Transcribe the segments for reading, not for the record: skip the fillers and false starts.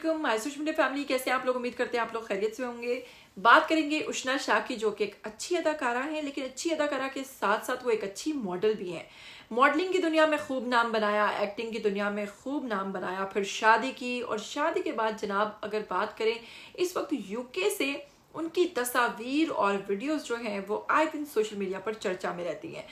वालेकुम my social media family, कैसे हैं आप लोग। उम्मीद करते हैं आप लोग खैरियत से होंगे। बात करेंगे उशना शाह की, जो कि एक अच्छी अदाकारा है, लेकिन अच्छी अदाकारा के साथ साथ वो एक अच्छी मॉडल भी हैं। मॉडलिंग की दुनिया में खूब नाम बनाया, एक्टिंग की दुनिया में खूब नाम बनाया, फिर शादी की, और शादी के बाद जनाब अगर बात करें इस वक्त यूके से उनकी तस्वीर और वीडियोस जो हैं वो आए दिन सोशल मीडिया पर चर्चा में रहती हैं,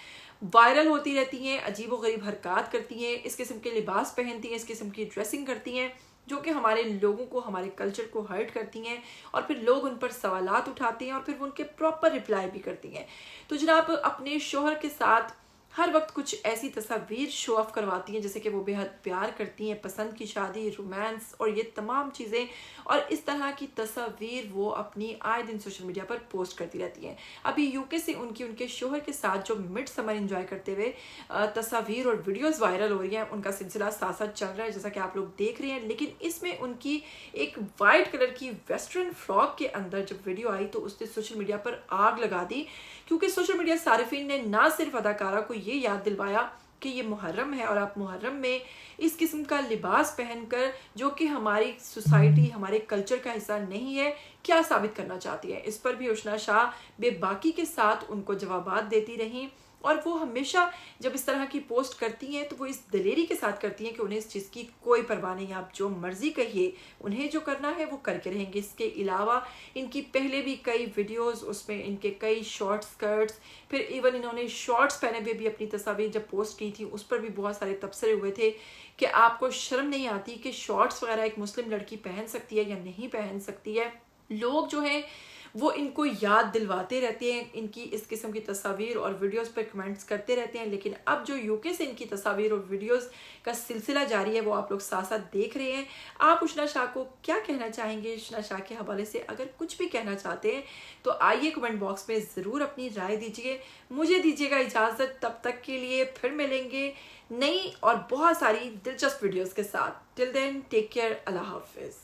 वायरल होती रहती हैं, अजीबो गरीब हरकत करती हैं, इस किस्म के लिबास पहनती हैं, इस किस्म की ड्रेसिंग करती हैं जो कि हमारे लोगों को, हमारे कल्चर को हर्ट करती हैं, और फिर लोग उन पर सवालात उठाते हैं और फिर वो उनके प्रॉपर रिप्लाई भी करती हैं। तो जनाब अपने शोहर के साथ हर वक्त कुछ ऐसी तस्वीर शो ऑफ करवाती हैं जैसे कि वो बेहद प्यार करती हैं, पसंद की शादी, रोमांस और ये तमाम चीज़ें, और इस तरह की तस्वीर वो अपनी आए दिन सोशल मीडिया पर पोस्ट करती रहती हैं। अभी यूके से उनके शोहर के साथ जो मिड समर एंजॉय करते हुए तस्वीर और वीडियोस वायरल हो रही हैं, उनका सिलसिला साथ साथ चल रहा है जैसा कि आप लोग देख रहे हैं। लेकिन इसमें उनकी एक वाइट कलर की वेस्टर्न फ्रॉक के अंदर जब वीडियो आई तो उसने सोशल मीडिया पर आग लगा दी, क्योंकि सोशल मीडिया सारिफीन ने ना सिर्फ अदाकारा को ये याद दिलवाया कि ये मुहर्रम है और आप मुहर्रम में इस किस्म का लिबास पहनकर, जो कि हमारी सोसाइटी, हमारे कल्चर का हिस्सा नहीं है, क्या साबित करना चाहती है। इस पर भी उशना शाह बेबाकी के साथ उनको जवाबात देती रहीं, और वो हमेशा जब इस तरह की पोस्ट करती हैं तो वो इस दलेरी के साथ करती हैं कि उन्हें इस चीज़ की कोई परवाह नहीं, आप जो मर्जी कहिए, उन्हें जो करना है वो करके रहेंगे। इसके अलावा इनकी पहले भी कई वीडियोस, उसमें इनके कई शॉर्ट स्कर्ट्स, फिर इवन इन्होंने शॉर्ट्स पहने हुए भी अपनी तस्वीर जब पोस्ट की थी उस पर भी बहुत सारे तबसरे हुए थे कि आपको शर्म नहीं आती कि शॉर्ट्स वगैरह एक मुस्लिम लड़की पहन सकती है या नहीं पहन सकती है। लोग जो हैं वो इनको याद दिलवाते रहते हैं, इनकी इस किस्म की तस्वीर और वीडियोस पर कमेंट्स करते रहते हैं। लेकिन अब जो यूके से इनकी तस्वीर और वीडियोस का सिलसिला जारी है वो आप लोग साथ साथ देख रहे हैं। आप उशना शाह को क्या कहना चाहेंगे उशना शाह के हवाले से? अगर कुछ भी कहना चाहते हैं तो आइए कमेंट बॉक्स में ज़रूर अपनी राय दीजिए। मुझे दीजिएगा इजाज़त, तब तक के लिए फिर मिलेंगे नई और बहुत सारी दिलचस्प वीडियोज़ के साथ। टिल देन टेक केयर, अल्लाह हाफिज़।